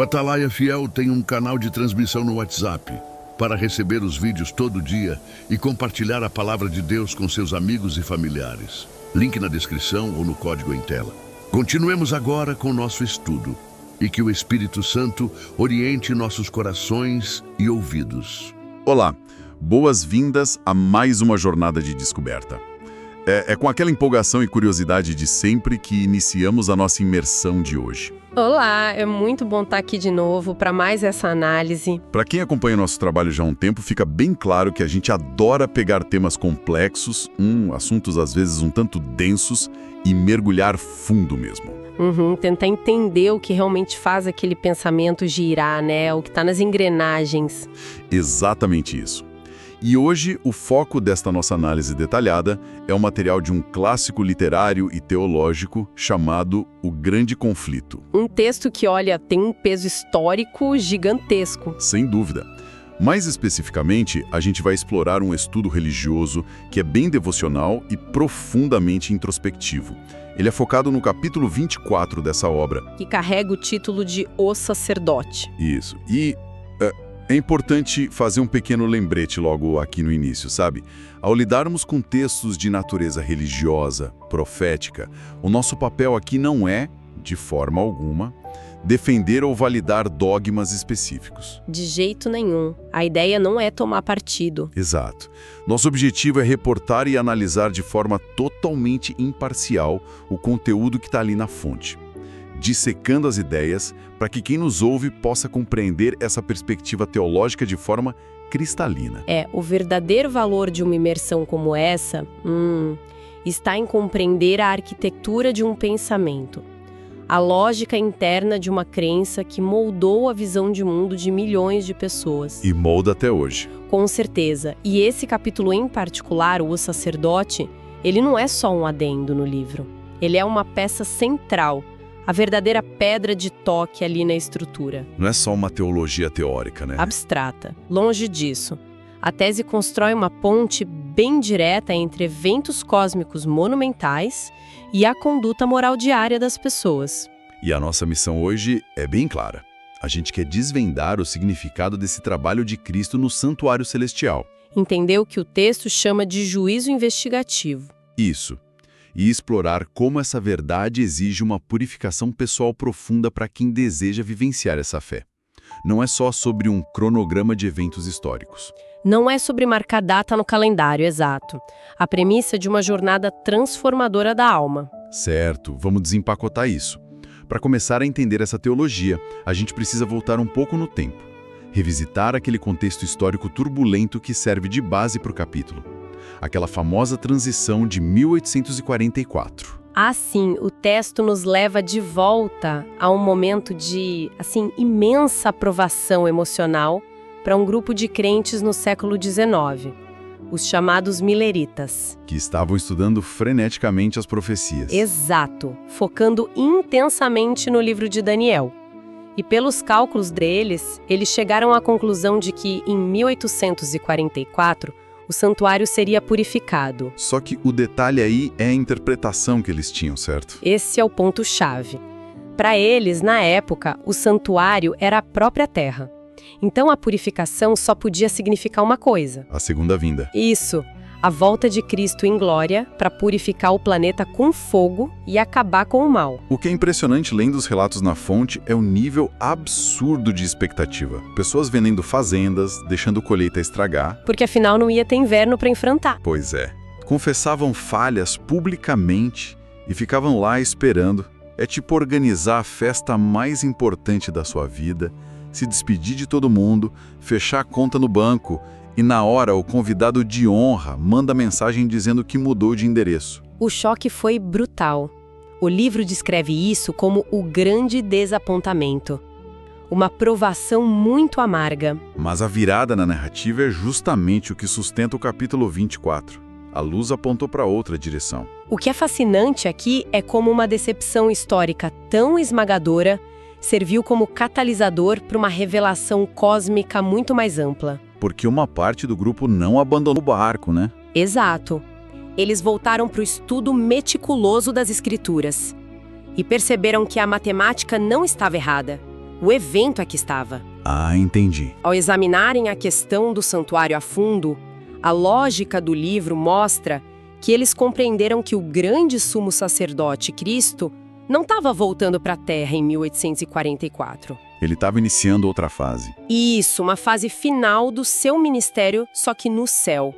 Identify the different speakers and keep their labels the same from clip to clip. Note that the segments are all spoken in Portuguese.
Speaker 1: O Atalaia Fiel tem um canal de transmissão no WhatsApp para receber os vídeos todo dia e compartilhar a palavra de Deus com seus amigos e familiares. Link na descrição ou no código em tela. Continuemos agora com nosso estudo e que o Espírito Santo oriente nossos corações e ouvidos.
Speaker 2: Olá, boas-vindas a mais uma jornada de descoberta. É com aquela empolgação e curiosidade de sempre que iniciamos a nossa imersão de hoje.
Speaker 3: Olá, é muito bom estar aqui de novo para mais essa análise.
Speaker 2: Para quem acompanha nosso trabalho já há um tempo, fica bem claro que a gente adora pegar temas complexos, assuntos às vezes um tanto densos, e mergulhar fundo mesmo.
Speaker 3: Tentar entender o que realmente faz aquele pensamento girar, né? O que está nas engrenagens.
Speaker 2: Exatamente isso. E hoje, o foco desta nossa análise detalhada é o material de um clássico literário e teológico chamado O Grande Conflito.
Speaker 3: Um texto que, olha, tem um peso histórico gigantesco.
Speaker 2: Sem dúvida. Mais especificamente, a gente vai explorar um estudo religioso que é bem devocional e profundamente introspectivo. Ele é focado no capítulo 24 dessa obra.
Speaker 3: Que carrega o título de O Sacerdote.
Speaker 2: Isso. E é importante fazer um pequeno lembrete logo aqui no início, sabe? Ao lidarmos com textos de natureza religiosa, profética, o nosso papel aqui não é, de forma alguma, defender ou validar dogmas específicos.
Speaker 3: De jeito nenhum. A ideia não é tomar partido.
Speaker 2: Exato. Nosso objetivo é reportar e analisar de forma totalmente imparcial o conteúdo que está ali na fonte, dissecando as ideias para que quem nos ouve possa compreender essa perspectiva teológica de forma cristalina.
Speaker 3: O verdadeiro valor de uma imersão como essa está em compreender a arquitetura de um pensamento, a lógica interna de uma crença que moldou a visão de mundo de milhões de pessoas.
Speaker 2: E molda até hoje.
Speaker 3: Com certeza. E esse capítulo em particular, O Sacerdote, ele não é só um adendo no livro. Ele é uma peça central, a verdadeira pedra de toque ali na estrutura.
Speaker 2: Não é só uma teologia teórica, né?
Speaker 3: Abstrata. Longe disso. A tese constrói uma ponte bem direta entre eventos cósmicos monumentais e a conduta moral diária das pessoas.
Speaker 2: E a nossa missão hoje é bem clara. A gente quer desvendar o significado desse trabalho de Cristo no santuário celestial.
Speaker 3: Entender o que o texto chama de juízo investigativo.
Speaker 2: Isso. E explorar como essa verdade exige uma purificação pessoal profunda para quem deseja vivenciar essa fé. Não é só sobre um cronograma de eventos históricos.
Speaker 3: Não é sobre marcar data no calendário, exato. A premissa de uma jornada transformadora da alma.
Speaker 2: Certo, vamos desempacotar isso. Para começar a entender essa teologia, a gente precisa voltar um pouco no tempo. Revisitar aquele contexto histórico turbulento que serve de base para o capítulo. Aquela famosa transição de 1844.
Speaker 3: Sim, o texto nos leva de volta a um momento de, imensa aprovação emocional para um grupo de crentes no século XIX, os chamados mileritas.
Speaker 2: Que estavam estudando freneticamente as profecias.
Speaker 3: Exato, focando intensamente no livro de Daniel. E pelos cálculos deles, eles chegaram à conclusão de que, em 1844, o santuário seria purificado.
Speaker 2: Só que o detalhe aí é a interpretação que eles tinham, certo?
Speaker 3: Esse é o ponto-chave. Para eles, na época, o santuário era a própria terra. Então a purificação só podia significar uma coisa.
Speaker 2: A segunda vinda.
Speaker 3: Isso, a volta de Cristo em glória para purificar o planeta com fogo e acabar com o mal.
Speaker 2: O que é impressionante lendo os relatos na fonte é o nível absurdo de expectativa. Pessoas vendendo fazendas, deixando colheita estragar.
Speaker 3: Porque afinal não ia ter inverno para enfrentar.
Speaker 2: Pois é. Confessavam falhas publicamente e ficavam lá esperando. É tipo organizar a festa mais importante da sua vida, se despedir de todo mundo, fechar a conta no banco e na hora o convidado de honra manda mensagem dizendo que mudou de endereço.
Speaker 3: O choque foi brutal. O livro descreve isso como o grande desapontamento. Uma provação muito amarga.
Speaker 2: Mas a virada na narrativa é justamente o que sustenta o capítulo 24. A luz apontou para outra direção.
Speaker 3: O que é fascinante aqui é como uma decepção histórica tão esmagadora serviu como catalisador para uma revelação cósmica muito mais ampla.
Speaker 2: Porque uma parte do grupo não abandonou o barco, né?
Speaker 3: Exato. Eles voltaram para o estudo meticuloso das escrituras e perceberam que a matemática não estava errada. O evento é que estava.
Speaker 2: Ah, entendi.
Speaker 3: Ao examinarem a questão do santuário a fundo, a lógica do livro mostra que eles compreenderam que o grande sumo sacerdote Cristo não estava voltando para a Terra em 1844.
Speaker 2: Ele estava iniciando outra fase.
Speaker 3: Isso, uma fase final do seu ministério, só que no céu.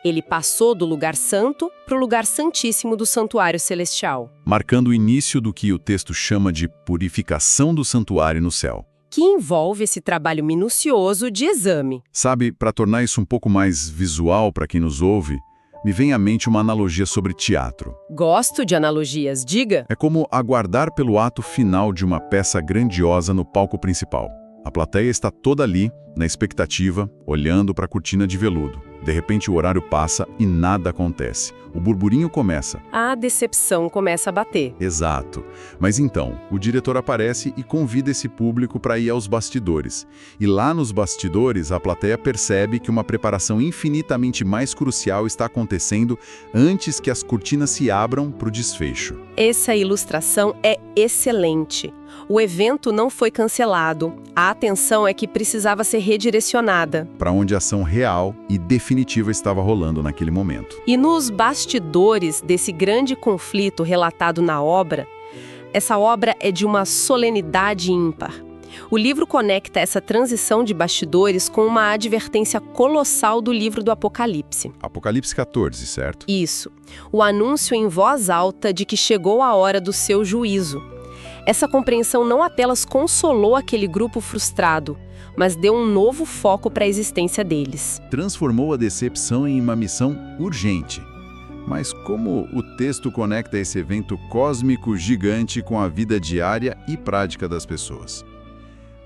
Speaker 3: Ele passou do lugar santo para o lugar santíssimo do santuário celestial,
Speaker 2: Marcando o início do que o texto chama de purificação do santuário no céu.
Speaker 3: que envolve esse trabalho minucioso de exame.
Speaker 2: Sabe, para tornar isso um pouco mais visual para quem nos ouve, me vem à mente uma analogia sobre teatro.
Speaker 3: Gosto de analogias, diga.
Speaker 2: É como aguardar pelo ato final de uma peça grandiosa no palco principal. A plateia está toda ali, na expectativa, olhando para a cortina de veludo. De repente o horário passa e nada acontece. O burburinho começa.
Speaker 3: A decepção começa a bater.
Speaker 2: Exato. Mas então, o diretor aparece e convida esse público para ir aos bastidores. E lá nos bastidores, a plateia percebe que uma preparação infinitamente mais crucial está acontecendo antes que as cortinas se abram para o desfecho.
Speaker 3: Essa ilustração é excelente. O evento não foi cancelado. A atenção é que precisava ser redirecionada.
Speaker 2: Para onde a ação real e definitiva estava rolando naquele momento.
Speaker 3: E nos bastidores desse grande conflito relatado na obra, essa obra é de uma solenidade ímpar. O livro conecta essa transição de bastidores com uma advertência colossal do livro do Apocalipse.
Speaker 2: Apocalipse 14, certo?
Speaker 3: Isso. O anúncio em voz alta de que chegou a hora do seu juízo. Essa compreensão não apenas consolou aquele grupo frustrado, mas deu um novo foco para a existência deles.
Speaker 2: Transformou a decepção em uma missão urgente. Mas como o texto conecta esse evento cósmico gigante com a vida diária e prática das pessoas?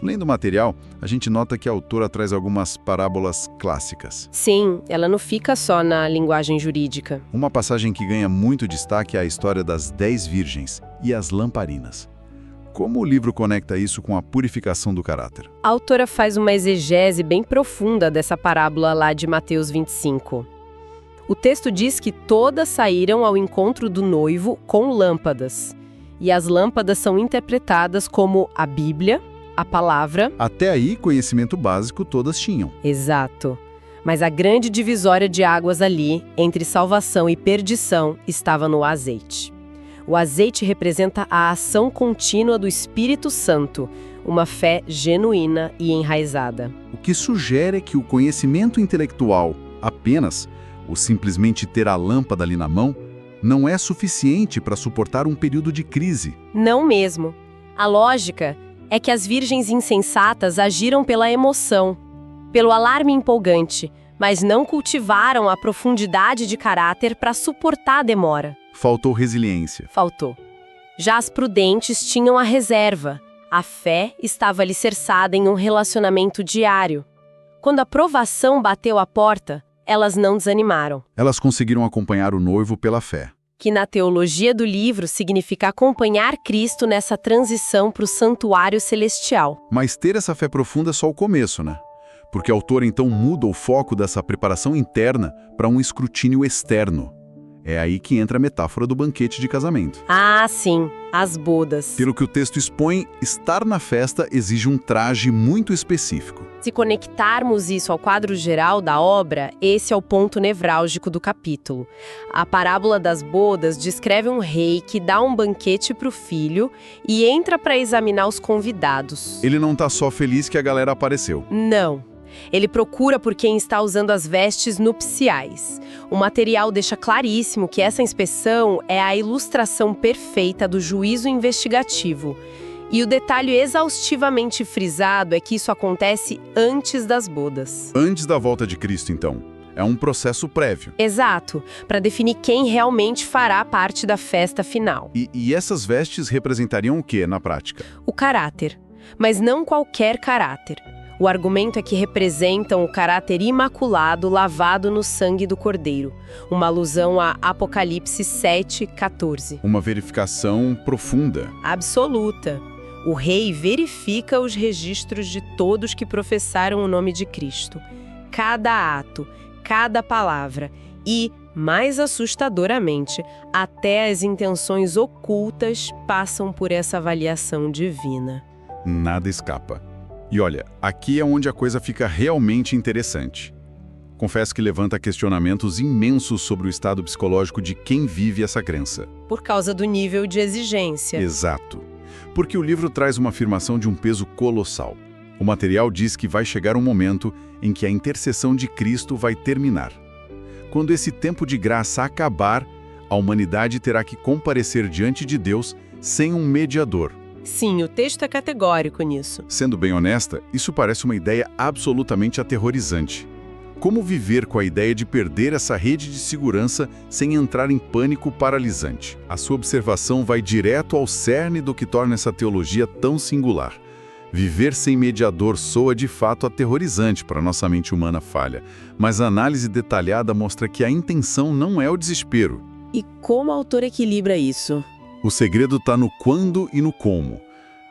Speaker 2: Lendo o material, a gente nota que a autora traz algumas parábolas clássicas.
Speaker 3: Sim, ela não fica só na linguagem jurídica.
Speaker 2: Uma passagem que ganha muito destaque é a história das 10 virgens e as lamparinas. Como o livro conecta isso com a purificação do caráter?
Speaker 3: A autora faz uma exegese bem profunda dessa parábola lá de Mateus 25. O texto diz que todas saíram ao encontro do noivo com lâmpadas. E as lâmpadas são interpretadas como a Bíblia, a palavra.
Speaker 2: Até aí, conhecimento básico todas tinham.
Speaker 3: Exato. Mas a grande divisória de águas ali, entre salvação e perdição, estava no azeite. O azeite representa a ação contínua do Espírito Santo, uma fé genuína e enraizada.
Speaker 2: O que sugere que o conhecimento intelectual, apenas, ou simplesmente ter a lâmpada ali na mão, não é suficiente para suportar um período de crise.
Speaker 3: Não mesmo. A lógica é que as virgens insensatas agiram pela emoção, pelo alarme empolgante, mas não cultivaram a profundidade de caráter para suportar a demora.
Speaker 2: Faltou resiliência.
Speaker 3: Faltou. Já as prudentes tinham a reserva. A fé estava alicerçada em um relacionamento diário. Quando a provação bateu à porta, elas não desanimaram.
Speaker 2: Elas conseguiram acompanhar o noivo pela fé.
Speaker 3: Que na teologia do livro significa acompanhar Cristo nessa transição para o santuário celestial.
Speaker 2: Mas ter essa fé profunda é só o começo, né? Porque a autora então muda o foco dessa preparação interna para um escrutínio externo. É aí que entra a metáfora do banquete de casamento.
Speaker 3: Ah, sim, as bodas.
Speaker 2: Pelo que o texto expõe, estar na festa exige um traje muito específico.
Speaker 3: Se conectarmos isso ao quadro geral da obra, esse é o ponto nevrálgico do capítulo. A parábola das bodas descreve um rei que dá um banquete para o filho e entra para examinar os convidados.
Speaker 2: Ele não está só feliz que a galera apareceu.
Speaker 3: Não. Ele procura por quem está usando as vestes nupciais. O material deixa claríssimo que essa inspeção é a ilustração perfeita do juízo investigativo. E o detalhe exaustivamente frisado é que isso acontece antes das bodas.
Speaker 2: Antes da volta de Cristo, então. É um processo prévio.
Speaker 3: Exato, para definir quem realmente fará parte da festa final.
Speaker 2: E essas vestes representariam o quê na prática?
Speaker 3: O caráter, mas não qualquer caráter. O argumento é que representam o caráter imaculado lavado no sangue do Cordeiro, uma alusão a Apocalipse 7:14.
Speaker 2: Uma verificação profunda.
Speaker 3: Absoluta. O rei verifica os registros de todos que professaram o nome de Cristo. Cada ato, cada palavra e, mais assustadoramente, até as intenções ocultas passam por essa avaliação divina.
Speaker 2: Nada escapa. E olha, aqui é onde a coisa fica realmente interessante. Confesso que levanta questionamentos imensos sobre o estado psicológico de quem vive essa crença.
Speaker 3: Por causa do nível de exigência.
Speaker 2: Exato. Porque o livro traz uma afirmação de um peso colossal. O material diz que vai chegar um momento em que a intercessão de Cristo vai terminar. Quando esse tempo de graça acabar, a humanidade terá que comparecer diante de Deus sem um mediador.
Speaker 3: Sim, o texto é categórico nisso.
Speaker 2: Sendo bem honesta, isso parece uma ideia absolutamente aterrorizante. Como viver com a ideia de perder essa rede de segurança sem entrar em pânico paralisante? A sua observação vai direto ao cerne do que torna essa teologia tão singular. Viver sem mediador soa de fato aterrorizante para nossa mente humana falha, mas a análise detalhada mostra que a intenção não é o desespero.
Speaker 3: E como o autor equilibra isso?
Speaker 2: O segredo está no quando e no como.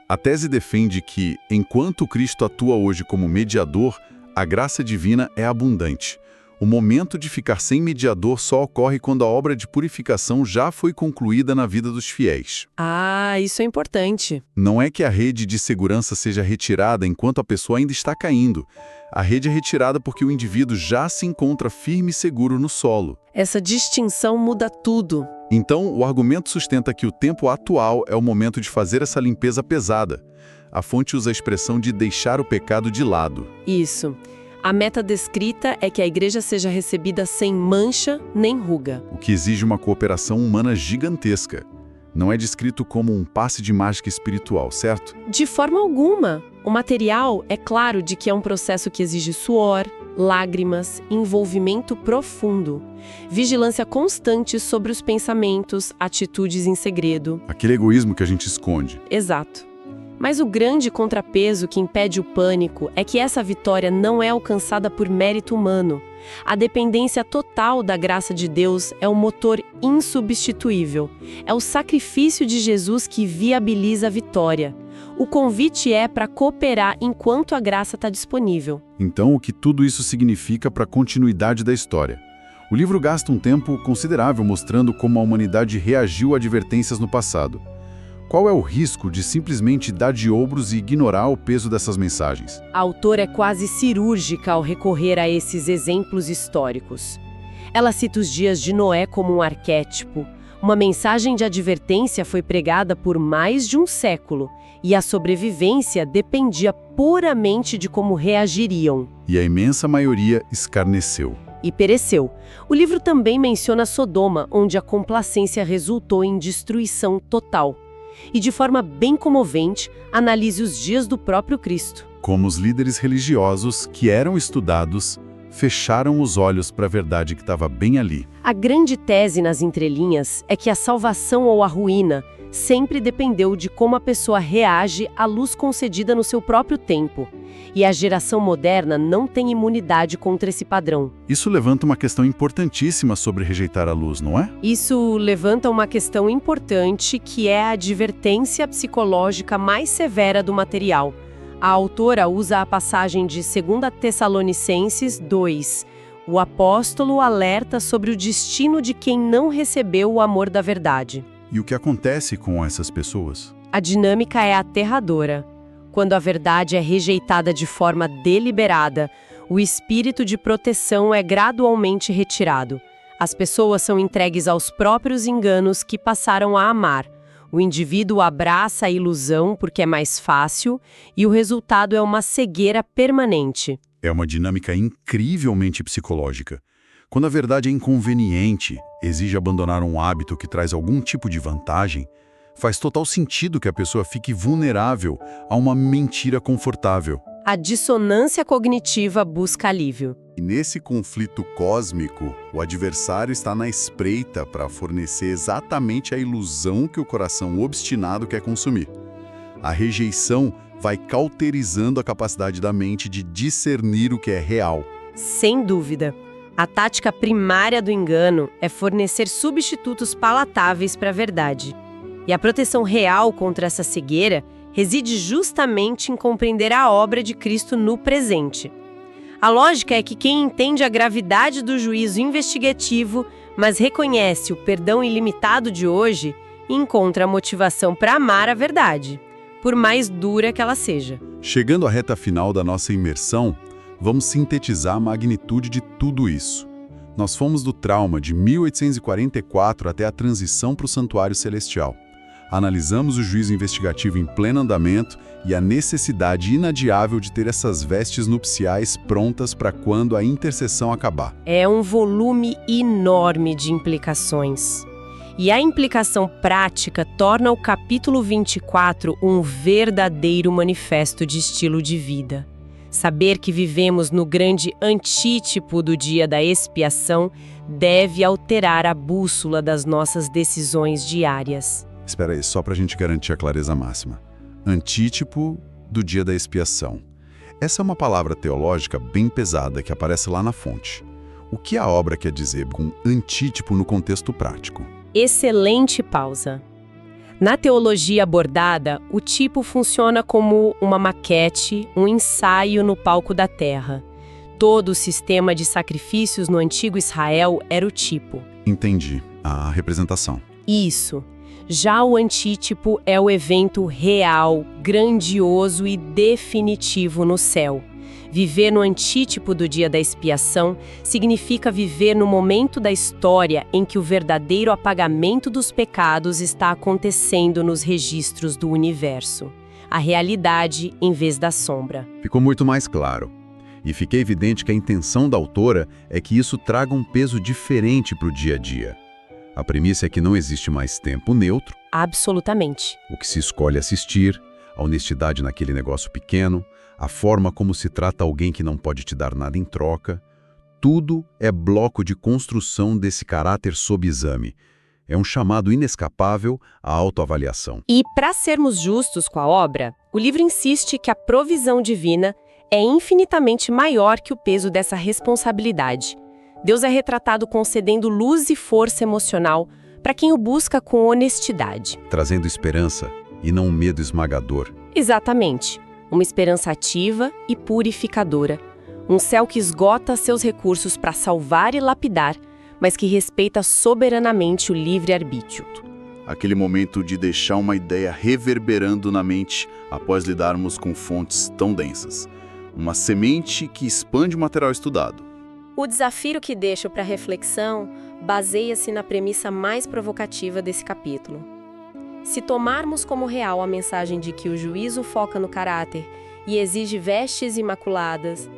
Speaker 2: A tese defende que, enquanto Cristo atua hoje como mediador, a graça divina é abundante. O momento de ficar sem mediador só ocorre quando a obra de purificação já foi concluída na vida dos fiéis.
Speaker 3: Ah, isso é importante.
Speaker 2: Não é que a rede de segurança seja retirada enquanto a pessoa ainda está caindo. A rede é retirada porque o indivíduo já se encontra firme e seguro no solo.
Speaker 3: Essa distinção muda tudo.
Speaker 2: Então, o argumento sustenta que o tempo atual é o momento de fazer essa limpeza pesada. A fonte usa a expressão de deixar o pecado de lado.
Speaker 3: Isso. A meta descrita é que a igreja seja recebida sem mancha nem ruga.
Speaker 2: O que exige uma cooperação humana gigantesca. Não é descrito como um passe de mágica espiritual, certo?
Speaker 3: De forma alguma. O material é claro de que é um processo que exige suor, lágrimas, envolvimento profundo, vigilância constante sobre os pensamentos, atitudes em segredo.
Speaker 2: Aquele egoísmo que a gente esconde.
Speaker 3: Exato. Mas o grande contrapeso que impede o pânico é que essa vitória não é alcançada por mérito humano. A dependência total da graça de Deus é um motor insubstituível. É o sacrifício de Jesus que viabiliza a vitória. O convite é para cooperar enquanto a graça está disponível.
Speaker 2: Então, o que tudo isso significa para a continuidade da história? O livro gasta um tempo considerável mostrando como a humanidade reagiu a advertências no passado. Qual é o risco de simplesmente dar de ombros e ignorar o peso dessas mensagens?
Speaker 3: A autora é quase cirúrgica ao recorrer a esses exemplos históricos. Ela cita os dias de Noé como um arquétipo. Uma mensagem de advertência foi pregada por mais de um século, e a sobrevivência dependia puramente de como reagiriam.
Speaker 2: E a imensa maioria escarneceu.
Speaker 3: E pereceu. O livro também menciona Sodoma, onde a complacência resultou em destruição total. E de forma bem comovente, analise os dias do próprio Cristo.
Speaker 2: Como os líderes religiosos que eram estudados fecharam os olhos para a verdade que estava bem ali.
Speaker 3: A grande tese nas entrelinhas é que a salvação ou a ruína sempre dependeu de como a pessoa reage à luz concedida no seu próprio tempo. E a geração moderna não tem imunidade contra esse padrão.
Speaker 2: Isso levanta uma questão importantíssima sobre rejeitar a luz, não é?
Speaker 3: Isso levanta uma questão importante, que é a advertência psicológica mais severa do material. A autora usa a passagem de 2 Tessalonicenses 2. O apóstolo alerta sobre o destino de quem não recebeu o amor da verdade.
Speaker 2: E o que acontece com essas pessoas?
Speaker 3: A dinâmica é aterradora. Quando a verdade é rejeitada de forma deliberada, o espírito de proteção é gradualmente retirado. As pessoas são entregues aos próprios enganos que passaram a amar. O indivíduo abraça a ilusão porque é mais fácil e o resultado é uma cegueira permanente.
Speaker 2: É uma dinâmica incrivelmente psicológica. Quando a verdade é inconveniente, exige abandonar um hábito que traz algum tipo de vantagem, faz total sentido que a pessoa fique vulnerável a uma mentira confortável.
Speaker 3: A dissonância cognitiva busca alívio.
Speaker 2: E nesse conflito cósmico, o adversário está na espreita para fornecer exatamente a ilusão que o coração obstinado quer consumir. A rejeição vai cauterizando a capacidade da mente de discernir o que é real.
Speaker 3: Sem dúvida. A tática primária do engano é fornecer substitutos palatáveis para a verdade. E a proteção real contra essa cegueira reside justamente em compreender a obra de Cristo no presente. A lógica é que quem entende a gravidade do juízo investigativo, mas reconhece o perdão ilimitado de hoje, encontra a motivação para amar a verdade. por mais dura que ela seja.
Speaker 2: Chegando à reta final da nossa imersão, vamos sintetizar a magnitude de tudo isso. Nós fomos do trauma de 1844 até a transição para o Santuário Celestial. Analisamos o juízo investigativo em pleno andamento e a necessidade inadiável de ter essas vestes nupciais prontas para quando a intercessão acabar.
Speaker 3: É um volume enorme de implicações. E a implicação prática torna o capítulo 24 um verdadeiro manifesto de estilo de vida. Saber que vivemos no grande antítipo do dia da expiação deve alterar a bússola das nossas decisões diárias.
Speaker 2: Espera aí, só para a gente garantir a clareza máxima. Antítipo do dia da expiação. Essa é uma palavra teológica bem pesada que aparece lá na fonte. O que a obra quer dizer com antítipo no contexto prático?
Speaker 3: Excelente pausa. Na teologia abordada, o tipo funciona como uma maquete, um ensaio no palco da terra. Todo o sistema de sacrifícios no antigo Israel era o tipo.
Speaker 2: Entendi. A representação.
Speaker 3: Isso. Já o antítipo é o evento real, grandioso e definitivo no céu. Viver no antítipo do dia da expiação significa viver no momento da história em que o verdadeiro apagamento dos pecados está acontecendo nos registros do universo. A realidade em vez da sombra.
Speaker 2: Ficou muito mais claro. E fica evidente que a intenção da autora é que isso traga um peso diferente para o dia a dia. A premissa é que não existe mais tempo neutro.
Speaker 3: Absolutamente.
Speaker 2: O que se escolhe assistir, a honestidade naquele negócio pequeno, a forma como se trata alguém que não pode te dar nada em troca, tudo é bloco de construção desse caráter sob exame. É um chamado inescapável à autoavaliação.
Speaker 3: E, para sermos justos com a obra, o livro insiste que a provisão divina é infinitamente maior que o peso dessa responsabilidade. Deus é retratado concedendo luz e força emocional para quem o busca com honestidade.
Speaker 2: Trazendo esperança e não um medo esmagador.
Speaker 3: Exatamente. Uma esperança ativa e purificadora. Um céu que esgota seus recursos para salvar e lapidar, mas que respeita soberanamente o livre-arbítrio.
Speaker 4: Aquele momento de deixar uma ideia reverberando na mente após lidarmos com fontes tão densas. Uma semente que expande o material estudado.
Speaker 3: O desafio que deixo para reflexão baseia-se na premissa mais provocativa desse capítulo. Se tomarmos como real a mensagem de que o juízo foca no caráter e exige vestes imaculadas,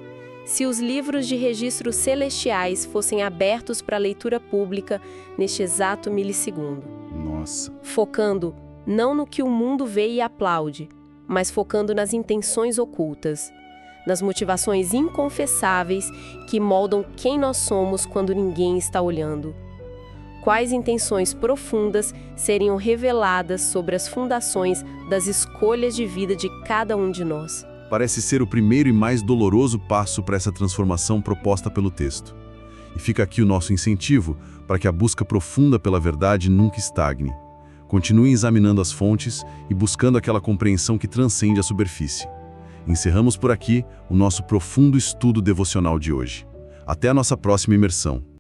Speaker 3: se os livros de registros celestiais fossem abertos para leitura pública neste exato milissegundo.
Speaker 4: Nossa.
Speaker 3: Focando não no que o mundo vê e aplaude, mas focando nas intenções ocultas, nas motivações inconfessáveis que moldam quem nós somos quando ninguém está olhando. Quais intenções profundas seriam reveladas sobre as fundações das escolhas de vida de cada um de nós?
Speaker 2: Parece ser o primeiro e mais doloroso passo para essa transformação proposta pelo texto. E fica aqui o nosso incentivo para que a busca profunda pela verdade nunca estagne. Continue examinando as fontes e buscando aquela compreensão que transcende a superfície. Encerramos por aqui o nosso profundo estudo devocional de hoje. Até a nossa próxima imersão.